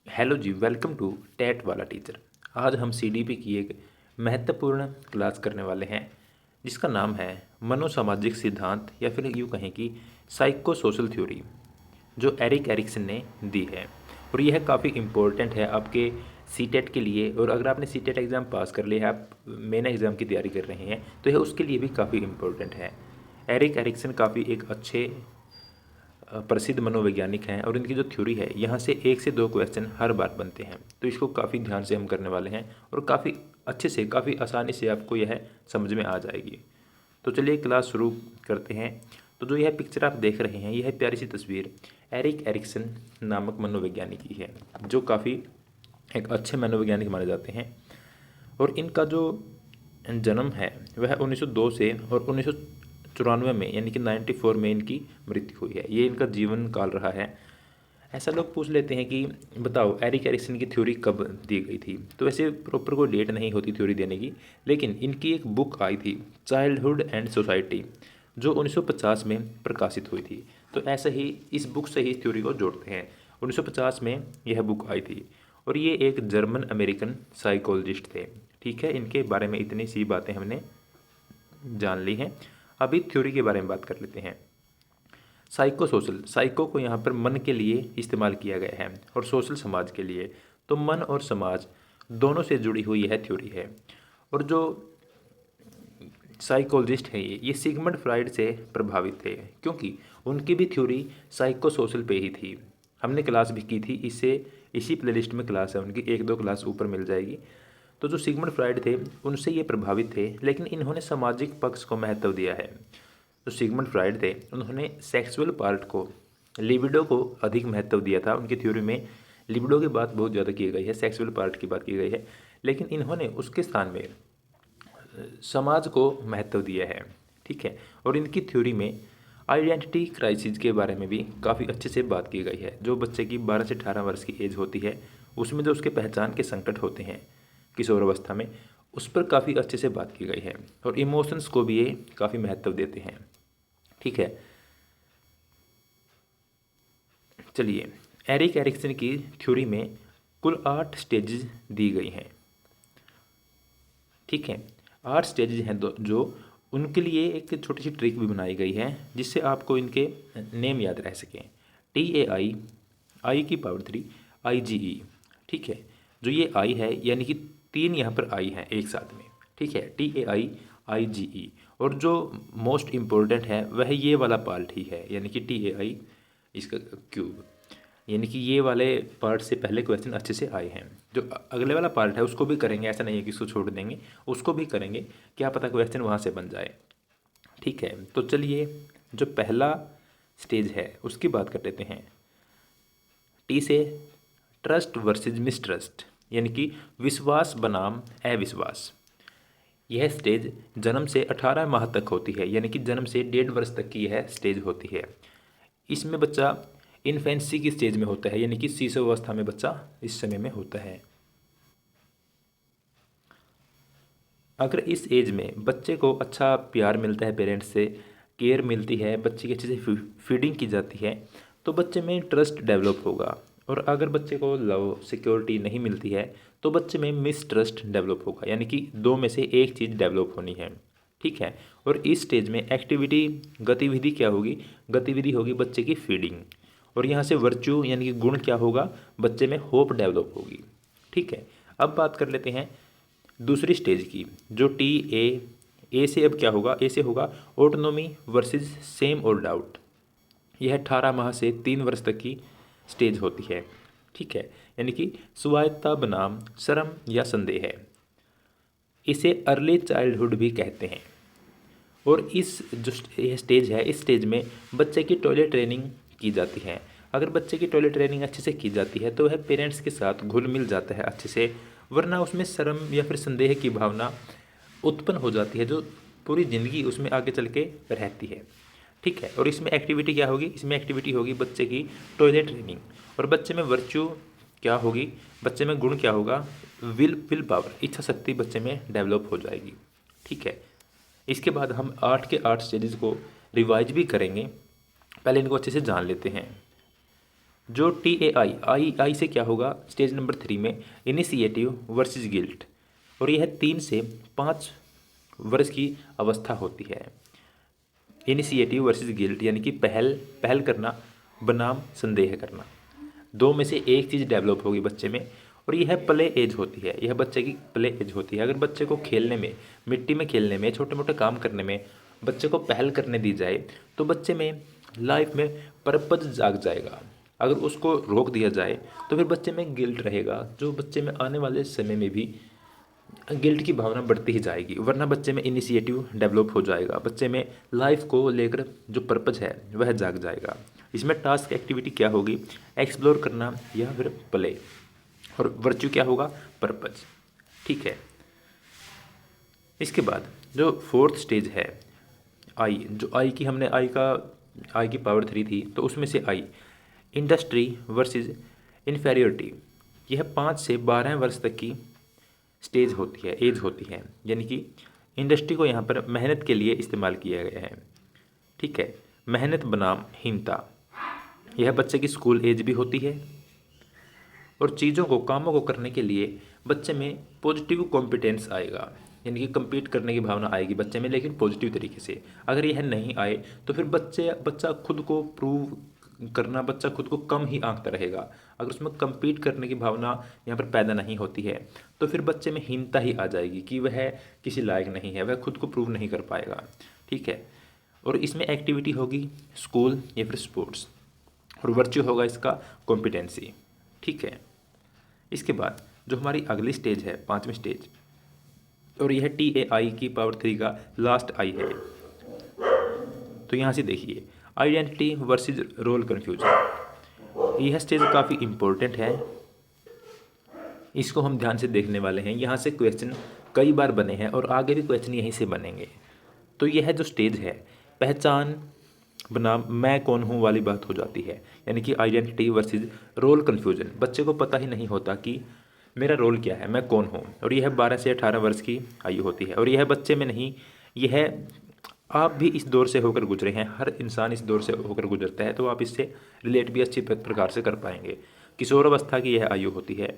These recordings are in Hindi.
Hello ji, welcome to TET वाला टीचर। आज हम सीडीपी की एक महत्वपूर्ण क्लास करने वाले हैं जिसका नाम है मनोसामाजिक सिद्धांत या फिर यूँ कहें कि साइको सोशल थ्योरी, जो एरिक एरिक्सन ने दी है। और यह काफ़ी इम्पोर्टेंट है आपके सीटेट के लिए। और अगर आपने सीटेट एग्ज़ाम पास कर लिया है, आप मेन एग्ज़ाम की तैयारी कर रहे हैं, तो यह उसके लिए भी काफ़ी इम्पोर्टेंट है। एरिक एरिक्सन काफ़ी एक अच्छे प्रसिद्ध मनोवैज्ञानिक हैं और इनकी जो थ्योरी है, यहाँ से 1 से 2 क्वेश्चन हर बार बनते हैं। तो इसको काफ़ी ध्यान से हम करने वाले हैं और काफ़ी अच्छे से, काफ़ी आसानी से आपको यह समझ में आ जाएगी। तो चलिए क्लास शुरू करते हैं। तो जो यह पिक्चर आप देख रहे हैं, यह प्यारी सी तस्वीर एरिक एरिक्सन नामक मनोवैज्ञानिक की है, जो काफ़ी एक अच्छे मनोवैज्ञानिक माने जाते हैं। और इनका जो जन्म है वह 1902 से और 1994 में, यानी कि 94 में इनकी मृत्यु हुई है। ये इनका जीवन काल रहा है। ऐसा लोग पूछ लेते हैं कि बताओ एरिक एरिक्सन की थ्योरी कब दी गई थी। तो वैसे प्रॉपर कोई डेट नहीं होती थ्योरी देने की, लेकिन इनकी एक बुक आई थी चाइल्डहुड एंड सोसाइटी, जो 1950 में प्रकाशित हुई थी। तो ऐसा ही इस बुक से ही इस थ्योरी को जोड़ते हैं। 1950 में यह बुक आई थी और ये एक जर्मन अमेरिकन साइकोलॉजिस्ट थे। ठीक है, इनके बारे में इतनी सी बातें हमने जान ली हैं। अभी थ्योरी के बारे में बात कर लेते हैं। साइको सोशल, साइको को यहाँ पर मन के लिए इस्तेमाल किया गया है और सोशल समाज के लिए। तो मन और समाज दोनों से जुड़ी हुई यह थ्योरी है। और जो साइकोलॉजिस्ट हैं ये सिगमंड फ्राइड से प्रभावित थे, क्योंकि उनकी भी थ्योरी साइको सोशल पे ही थी। हमने क्लास भी की थी इससे, इसी प्लेलिस्ट में क्लास है उनकी, 1-2 क्लास ऊपर मिल जाएगी। तो जो सिगमंड फ्राइड थे उनसे ये प्रभावित थे, लेकिन इन्होंने सामाजिक पक्ष को महत्व दिया है। जो सिगमंड फ्राइड थे उन्होंने सेक्सुअल पार्ट को, लिबिडो को अधिक महत्व दिया था। उनकी थ्योरी में लिबिडो की बात बहुत ज़्यादा की गई है, सेक्सुअल पार्ट की बात की गई है, लेकिन इन्होंने उसके स्थान में समाज को महत्व दिया है। ठीक है, और इनकी थ्योरी में आइडेंटिटी क्राइसिस के बारे में भी काफ़ी अच्छे से बात की गई है। जो बच्चे की 12 से 18 वर्ष की एज होती है, उसमें जो उसके पहचान के संकट होते हैं किशोर अवस्था में, उस पर काफ़ी अच्छे से बात की गई है। और इमोशंस को भी ये काफ़ी महत्व देते हैं। ठीक है, चलिए, एरिक एरिक्सन की थ्योरी में कुल 8 स्टेजेस दी गई हैं। ठीक है, 8 स्टेजेज हैं जो उनके लिए एक छोटी सी ट्रिक भी बनाई गई है, जिससे आपको इनके नेम याद रह सकें। TAI, आई की पावर 3, IGE। ठीक है, जो ये आई है, यानी कि 3 यहाँ पर आई हैं एक साथ में। ठीक है, TAI IGE। और जो मोस्ट इम्पोर्टेंट है वह ये वाला पार्ट ही है, यानी कि TAI इसका क्यूब। यानी कि ये वाले पार्ट से पहले क्वेश्चन अच्छे से आए हैं। जो अगले वाला पार्ट है उसको भी करेंगे, ऐसा नहीं है कि इसको छोड़ देंगे, उसको भी करेंगे, क्या पता क्वेश्चन वहाँ से बन जाए। ठीक है, तो चलिए जो पहला स्टेज है उसकी बात कर लेते हैं। टी से ट्रस्ट वर्सेज मिसट्रस्ट, यानी कि विश्वास बनाम अविश्वास। यह स्टेज जन्म से 18 माह तक होती है, यानी कि जन्म से 1.5 वर्ष तक की यह स्टेज होती है। इसमें बच्चा इन्फेंसी की स्टेज में होता है, यानी कि शिशु अवस्था में बच्चा इस समय में होता है। अगर इस एज में बच्चे को अच्छा प्यार मिलता है, पेरेंट्स से केयर मिलती है, बच्चे की अच्छे से फीडिंग की जाती है, तो बच्चे में ट्रस्ट डेवलप होगा। और अगर बच्चे को लव सिक्योरिटी नहीं मिलती है, तो बच्चे में मिसट्रस्ट डेवलप होगा, यानी कि 2 में से एक चीज़ डेवलप होनी है। ठीक है, और इस स्टेज में एक्टिविटी, गतिविधि क्या होगी? गतिविधि होगी बच्चे की फीडिंग। और यहाँ से वर्च्यू यानी कि गुण क्या होगा? बच्चे में होप डेवलप होगी। ठीक है, अब बात कर लेते हैं दूसरी स्टेज की, जो ए से अब क्या होगा? ए से होगा ऑटोनोमी वर्सेस सेम और डाउट। यह 18 माह से 3 वर्ष तक की स्टेज होती है। ठीक है, यानी कि स्वायत्ता बनाम शर्म या संदेह है। इसे अर्ली चाइल्डहुड भी कहते हैं। और इस जो यह स्टेज है, इस स्टेज में बच्चे की टॉयलेट ट्रेनिंग की जाती है। अगर बच्चे की टॉयलेट ट्रेनिंग अच्छे से की जाती है तो वह पेरेंट्स के साथ घुल मिल जाता है अच्छे से, वरना उसमें शर्म या फिर संदेह की भावना उत्पन्न हो जाती है, जो पूरी ज़िंदगी उसमें आगे चल के रहती है। ठीक है, और इसमें एक्टिविटी क्या होगी? इसमें एक्टिविटी होगी बच्चे की टॉयलेट ट्रेनिंग। और बच्चे में वर्च्यू क्या होगी? बच्चे में गुण क्या होगा? विल पावर, इच्छा शक्ति बच्चे में डेवलप हो जाएगी। ठीक है, इसके बाद हम 8 के 8 स्टेजेस को रिवाइज भी करेंगे। पहले इनको अच्छे से जान लेते हैं। जो TAI से क्या होगा स्टेज नंबर 3 में, इनिशिएटिव वर्सेस गिल्ट, और यह 3 से 5 वर्ष की अवस्था होती है। इनिशिएटिव वर्सेस गिल्ट यानी कि पहल करना बनाम संदेह करना, दो में से एक चीज़ डेवलप होगी बच्चे में, और यह प्ले एज होती है, यह बच्चे की प्ले एज होती है। अगर बच्चे को खेलने में, मिट्टी में खेलने में, छोटे मोटे काम करने में बच्चे को पहल करने दी जाए तो बच्चे में लाइफ में पर्पज जाग जाएगा। अगर उसको रोक दिया जाए तो फिर बच्चे में गिल्ट रहेगा, जो बच्चे में आने वाले समय में भी गिल्ट की भावना बढ़ती ही जाएगी, वरना बच्चे में इनिशिएटिव डेवलप हो जाएगा, बच्चे में लाइफ को लेकर जो पर्पज है वह जाग जाएगा। इसमें टास्क एक्टिविटी क्या होगी, एक्सप्लोर करना या फिर प्ले, और वर्च्यू क्या होगा, पर्पज। ठीक है। इसके बाद जो फोर्थ स्टेज है आई, जो आई की हमने आई की पावर 3 थी, तो उसमें से आई इंडस्ट्री वर्सेस इन्फेरियोरिटी, यह 5 से 12 वर्ष तक की स्टेज होती है, एज होती है, यानी कि इंडस्ट्री को यहाँ पर मेहनत के लिए इस्तेमाल किया गया है। ठीक है। मेहनत बनाम हीनता, यह बच्चे की स्कूल एज भी होती है, और चीज़ों को, कामों को करने के लिए बच्चे में पॉजिटिव कॉम्पिटेंस आएगा, यानी कि compete करने की भावना आएगी बच्चे में, लेकिन पॉजिटिव तरीके से। अगर यह नहीं आए तो फिर बच्चा खुद को प्रूव करना, बच्चा खुद को कम ही आंकता रहेगा। अगर उसमें compete करने की भावना यहाँ पर पैदा नहीं होती है तो फिर बच्चे में हीनता ही आ जाएगी कि वह किसी लायक नहीं है, वह खुद को प्रूव नहीं कर पाएगा। ठीक है। और इसमें एक्टिविटी होगी स्कूल या फिर स्पोर्ट्स, और वर्च्यू होगा इसका कॉम्पिटेंसी। ठीक है। इसके बाद जो हमारी अगली स्टेज है, 5वीं स्टेज, और यह TAI की पावर 3 का लास्ट आई है। तो यहाँ से देखिए, आइडेंटिटी वर्सेस रोल कन्फ्यूजन, यह स्टेज काफ़ी इम्पोर्टेंट है, इसको हम ध्यान से देखने वाले हैं। यहाँ से क्वेश्चन कई बार बने हैं और आगे भी क्वेश्चन यहीं से बनेंगे। तो यह जो स्टेज है, पहचान बनाम मैं कौन हूँ वाली बात हो जाती है, यानी कि आइडेंटिटी वर्सेस रोल कन्फ्यूजन। बच्चे को पता ही नहीं होता कि मेरा रोल क्या है, मैं कौन हूँ, और यह 12 से 18 वर्ष की आयु होती है। और यह बच्चे में नहीं, यह आप भी इस दौर से होकर गुजरे हैं, हर इंसान इस दौर से होकर गुजरता है, तो आप इससे रिलेट भी अच्छी प्रकार से कर पाएंगे। किशोर अवस्था की यह आयु होती है।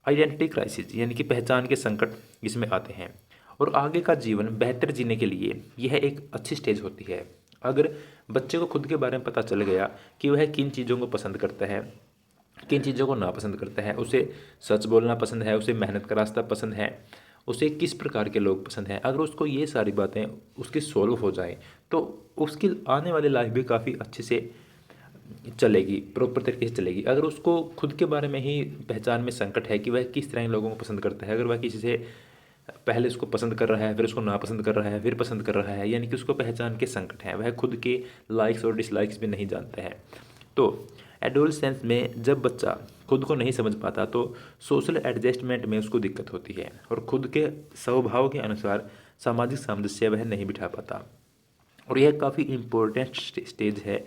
आइडेंटिटी क्राइसिस यानी कि पहचान के संकट इसमें आते हैं, और आगे का जीवन बेहतर जीने के लिए यह एक अच्छी स्टेज होती है। अगर बच्चे को खुद के बारे में पता चल गया कि वह किन चीज़ों को पसंद करता है, किन चीज़ों को नापसंद करता है, उसे सच बोलना पसंद है, उसे मेहनत का रास्ता पसंद है, उसे किस प्रकार के लोग पसंद हैं, अगर उसको ये सारी बातें उसकी सॉल्व हो जाएं तो उसकी आने वाली लाइफ भी काफ़ी अच्छे से चलेगी, प्रॉपर तरीके से चलेगी। अगर उसको खुद के बारे में ही पहचान में संकट है कि वह किस तरह के लोगों को पसंद करता है, अगर वह किसी से पहले उसको पसंद कर रहा है, फिर उसको नापसंद कर रहा है, फिर पसंद कर रहा है, यानी कि उसको पहचान के संकट हैं, वह खुद के लाइक्स और डिसलाइक्स भी नहीं जानता है। तो एडोलसेंस में जब बच्चा खुद को नहीं समझ पाता तो सोशल एडजस्टमेंट में उसको दिक्कत होती है, और खुद के स्वभाव के अनुसार सामाजिक सामंजस्य वह नहीं बिठा पाता। और यह काफ़ी इम्पोर्टेंट स्टेज है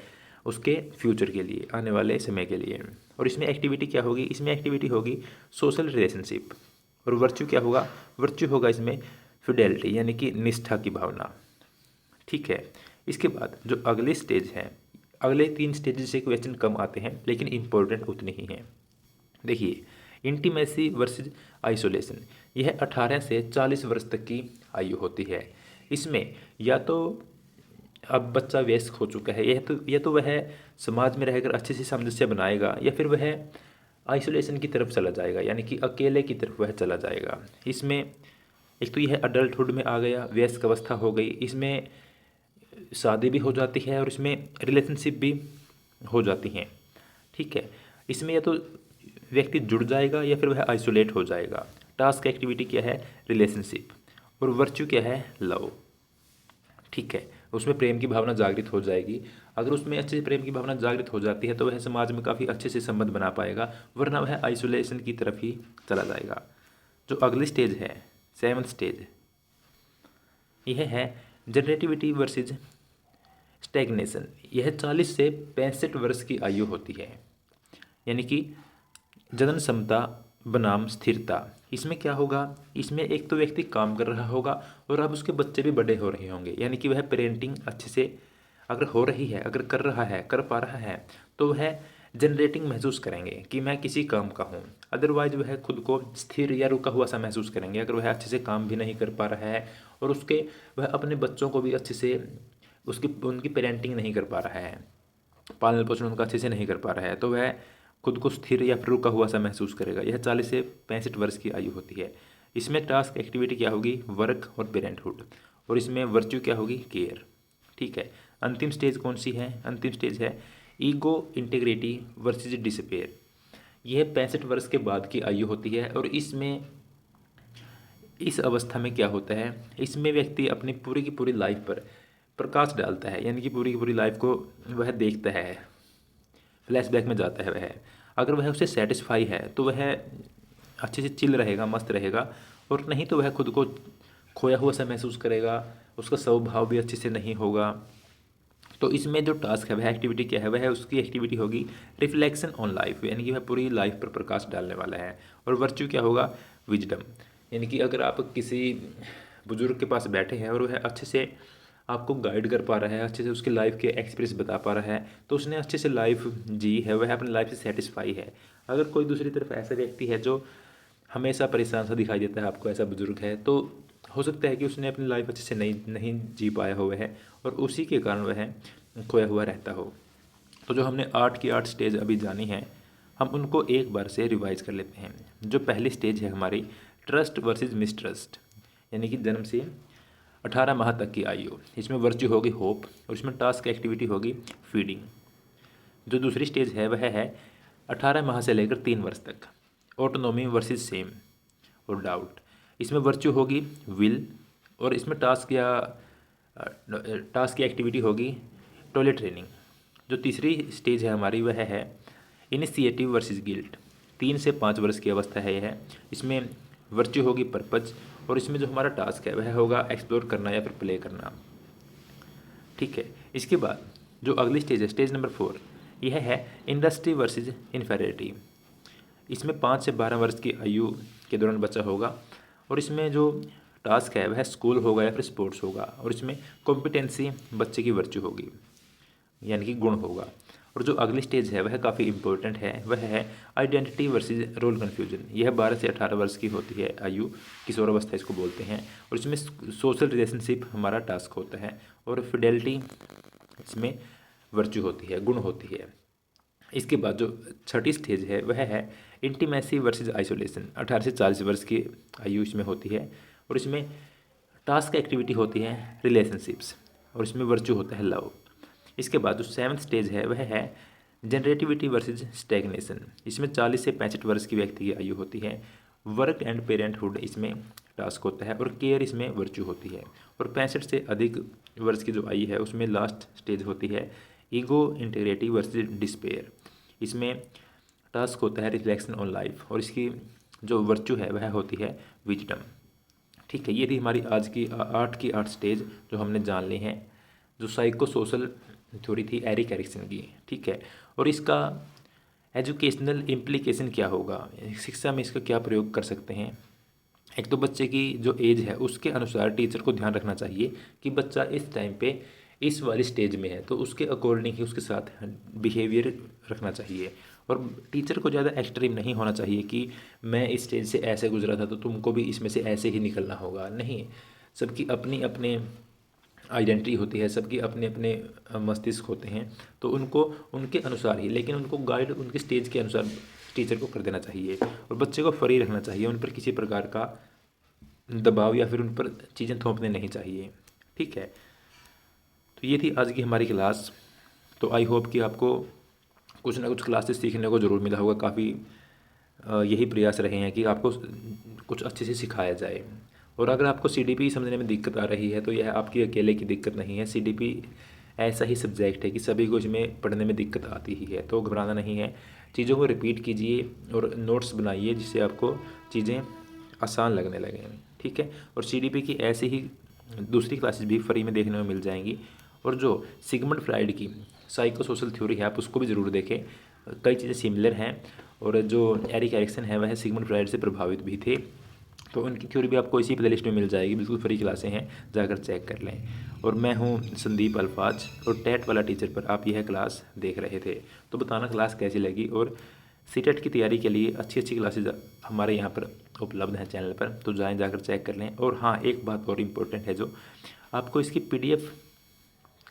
उसके फ्यूचर के लिए, आने वाले समय के लिए। और इसमें एक्टिविटी क्या होगी, इसमें एक्टिविटी होगी सोशल रिलेशनशिप, और वर्च्यू क्या होगा, वर्च्यू होगा इसमें फिडेलिटी यानी कि निष्ठा की भावना। ठीक है। इसके बाद जो अगली स्टेज है, अगले 3 स्टेज से क्वेश्चन कम आते हैं लेकिन इम्पोर्टेंट उतने ही हैं। देखिए, इंटीमेसी वर्सेस आइसोलेशन, यह 18 से 40 वर्ष तक की आयु होती है। इसमें या तो अब बच्चा वयस्क हो चुका है, या तो वह समाज में रहकर अच्छे से सामंजस्य बनाएगा, या फिर वह आइसोलेशन की तरफ चला जाएगा, यानी कि अकेले की तरफ वह चला जाएगा। इसमें एक तो यह अडल्टहुड में आ गया, वयस्क अवस्था हो गई, इसमें शादी भी हो जाती है और इसमें रिलेशनशिप भी हो जाती हैं। ठीक है। इसमें या तो व्यक्ति जुड़ जाएगा या फिर वह आइसोलेट हो जाएगा। टास्क एक्टिविटी क्या है, रिलेशनशिप, और वर्च्यू क्या है, लव। ठीक है। उसमें प्रेम की भावना जागृत हो जाएगी। अगर उसमें अच्छे से प्रेम की भावना जागृत हो जाती है तो वह समाज में काफ़ी अच्छे से संबंध बना पाएगा, वरना वह आइसोलेशन की तरफ ही चला जाएगा। जो अगली स्टेज है, 7th स्टेज, यह है जनरेटिविटी वर्सेस स्टैग्नेशन। यह 40 से 65 वर्ष की आयु होती है, यानी कि जनन क्षमता बनाम स्थिरता। इसमें क्या होगा, इसमें एक तो व्यक्ति काम कर रहा होगा और अब उसके बच्चे भी बड़े हो रहे होंगे, यानी कि वह पेरेंटिंग अच्छे से अगर हो रही है, अगर कर रहा है, कर पा रहा है, तो वह जनरेटिंग महसूस करेंगे कि मैं किसी काम का हूँ। अदरवाइज वह खुद को स्थिर या रुका हुआ सा महसूस करेंगे अगर वह अच्छे से काम भी नहीं कर पा रहा है और वह अपने बच्चों को भी अच्छे से उनकी पेरेंटिंग नहीं कर पा रहा है, पालन पोषण उनका अच्छे से नहीं कर पा रहा है, तो वह खुद को स्थिर या फिर रुका हुआ सा महसूस करेगा। यह 40 से 65 वर्ष की आयु होती है। इसमें टास्क एक्टिविटी क्या होगी? वर्क और पेरेंटहुड। और इसमें वर्च्यू क्या होगी? केयर। ठीक है। अंतिम स्टेज कौन सी है? अंतिम स्टेज है ईगो इंटीग्रिटी वर्सेज डिसपेयर। यह 65 वर्ष के बाद की आयु होती है और इस अवस्था में क्या होता है, इसमें व्यक्ति अपनी पूरी की पूरी लाइफ पर प्रकाश डालता है, यानी कि पूरी की पूरी लाइफ को वह देखता है, फ्लैशबैक में जाता है वह। अगर वह उससे सेटिस्फाई है तो वह अच्छे से चिल रहेगा, मस्त रहेगा, और नहीं तो वह खुद को खोया हुआ सा महसूस करेगा, उसका स्वभाव भी अच्छे से नहीं होगा। तो इसमें जो टास्क है, वह एक्टिविटी क्या है? वह उसकी एक्टिविटी होगी रिफ्लेक्शन ऑन लाइफ, यानी कि वह पूरी लाइफ पर प्रकाश डालने वाला है। और वर्च्यू क्या होगा? विजडम। यानी कि अगर आप किसी बुजुर्ग के पास बैठे हैं और वह अच्छे से आपको गाइड कर पा रहा है, अच्छे से उसकी लाइफ के एक्सपीरियंस बता पा रहा है, तो उसने अच्छे से लाइफ जी है, वह अपनी लाइफ से सेटिस्फाई है। अगर कोई दूसरी तरफ ऐसा व्यक्ति है जो हमेशा परेशान सा दिखाई देता है आपको, ऐसा बुजुर्ग है, तो हो सकता है कि उसने अपनी लाइफ अच्छे से नहीं जी पाया हो वह, और उसी के कारण वह खोया हुआ रहता हो। तो जो हमने 8 की 8 स्टेज अभी जानी है, हम उनको एक बार से रिवाइज कर लेते हैं। जो पहली स्टेज है हमारी ट्रस्ट वर्सेस मिसट्रस्ट, यानी कि जन्म से 18 माह तक की आयु। इसमें वर्च्यू होगी होप और इसमें टास्क एक्टिविटी होगी फीडिंग। जो दूसरी स्टेज है वह है 18 माह से लेकर 3 वर्ष तक, ऑटोनॉमी वर्सेस सेम और डाउट। इसमें वर्च्यू होगी विल और इसमें टास्क की एक्टिविटी होगी टॉयलेट ट्रेनिंग। जो तीसरी स्टेज है हमारी वह है इनिशिएटिव वर्सेस गिल्ट। 3 से 5 वर्ष की अवस्था है यह। इसमें वर्च्यू होगी पर्पज और इसमें जो हमारा टास्क है वह होगा एक्सप्लोर करना या फिर प्ले करना। ठीक है। इसके बाद जो अगली स्टेज है, स्टेज नंबर 4, यह है इंडस्ट्री वर्सेस इन्फेरिटी। इसमें 5 से 12 वर्ष की आयु के दौरान बच्चा होगा और इसमें जो टास्क है वह स्कूल होगा या फिर स्पोर्ट्स होगा, और इसमें कॉम्पिटेंसी बच्चे की वर्च्यू होगी, यानी कि गुण होगा। और जो अगली स्टेज है वह काफ़ी इंपॉर्टेंट है, वह है आइडेंटिटी वर्सेस रोल कन्फ्यूजन। यह 12 से 18 वर्ष की होती है आयु, किशोर अवस्था इसको बोलते हैं, और इसमें सोशल रिलेशनशिप हमारा टास्क होता है, और फिडेलिटी इसमें वर्च्यू होती है, गुण होती है। इसके बाद जो छठी स्टेज है वह है इंटीमेसी वर्सेस आइसोलेशन। 18 से 40 वर्ष की आयु इसमें होती है, और इसमें टास्क एक्टिविटी होती है रिलेशनशिप्स, और इसमें वर्च्यू होता है लव। इसके बाद जो 7th स्टेज है वह है जनरेटिविटी वर्सेस स्टैग्नेशन। इसमें 40 से 65 वर्ष की व्यक्ति की आयु होती है। वर्क एंड पेरेंटहुड इसमें टास्क होता है, और केयर इसमें वर्च्यू होती है। और 65 से अधिक वर्ष की जो आयु है उसमें लास्ट स्टेज होती है ईगो इंटीग्रिटी वर्सेस डिस्पेयर। इसमें टास्क होता है रिफ्लेक्शन ऑन लाइफ, और इसकी जो वर्च्यू है वह होती है विजडम। ठीक है। ये थी हमारी आज की 8 की 8 स्टेज जो हमने जान ली हैं, जो साइको सोशल थ्योरी थी एरिक एरिक्सन की। ठीक है। और इसका एजुकेशनल इम्प्लीकेशन क्या होगा, शिक्षा में इसका क्या प्रयोग कर सकते हैं? एक तो बच्चे की जो एज है उसके अनुसार टीचर को ध्यान रखना चाहिए कि बच्चा इस टाइम पे इस वाली स्टेज में है, तो उसके अकॉर्डिंग ही उसके साथ बिहेवियर रखना चाहिए। और टीचर को ज़्यादा एक्सट्रीम नहीं होना चाहिए कि मैं इस स्टेज से ऐसे गुजरा था तो तुमको भी इसमें से ऐसे ही निकलना होगा। नहीं, सबकी अपनी अपने आइडेंटिटी होती है, सबकी अपने अपने मस्तिष्क होते हैं, तो उनको उनके अनुसार ही, लेकिन उनको गाइड उनके स्टेज के अनुसार टीचर को कर देना चाहिए, और बच्चे को फ्री रखना चाहिए, उन पर किसी प्रकार का दबाव या फिर उन पर चीज़ें थोपने नहीं चाहिए। ठीक है। तो ये थी आज की हमारी क्लास। तो आई होप कि आपको कुछ ना कुछ क्लासेस सीखने को ज़रूर मिला होगा। काफ़ी यही प्रयास रहे हैं कि आपको कुछ अच्छे से सिखाया जाए। और अगर आपको सीडीपी समझने में दिक्कत आ रही है तो यह आपकी अकेले की दिक्कत नहीं है। सीडीपी ऐसा ही सब्जेक्ट है कि सभी को इसमें पढ़ने में दिक्कत आती ही है, तो घबराना नहीं है। चीज़ों को रिपीट कीजिए और नोट्स बनाइए जिससे आपको चीज़ें आसान लगने लगें। ठीक है। और सीडीपी की ऐसे ही दूसरी क्लासेस भी फ्री में देखने में मिल जाएंगी। और जो सिगमंड फ्राइड की साइको सोशल थ्योरी है आप उसको भी ज़रूर देखें, कई चीज़ें सिमिलर हैं। और जो एरिक एरिक्सन है वह सिगमंड फ्राइड से प्रभावित भी थे, तो उनकी थ्योरी भी आपको इसी प्लेलिस्ट में मिल जाएगी, बिल्कुल फ्री क्लासें हैं, जाकर चेक कर लें। और मैं हूँ संदीप अल्फाज, और टेट वाला टीचर पर आप यह क्लास देख रहे थे। तो बताना क्लास कैसी लगी, और सीटेट की तैयारी के लिए अच्छी अच्छी क्लासेज हमारे यहाँ पर उपलब्ध हैं चैनल पर, तो जाकर चेक कर लें। और हाँ, एक बात और इम्पोर्टेंट है, जो आपको इसकी PDF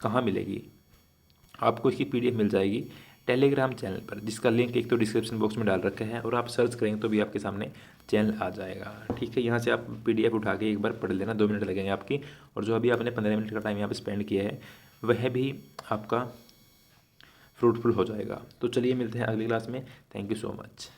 कहाँ मिलेगी, आपको इसकी PDF मिल जाएगी टेलीग्राम चैनल पर, जिसका लिंक एक तो डिस्क्रिप्शन बॉक्स में डाल रखा है, और आप सर्च करेंगे तो भी आपके सामने चैनल आ जाएगा। ठीक है, यहाँ से आप PDF उठा के एक बार पढ़ लेना, 2 मिनट लगेंगे आपकी, और जो अभी आपने 15 मिनट का टाइम यहाँ पर स्पेंड किया है वह भी आपका फ्रूटफुल हो जाएगा। तो चलिए मिलते हैं अगली क्लास में। Thank you so much.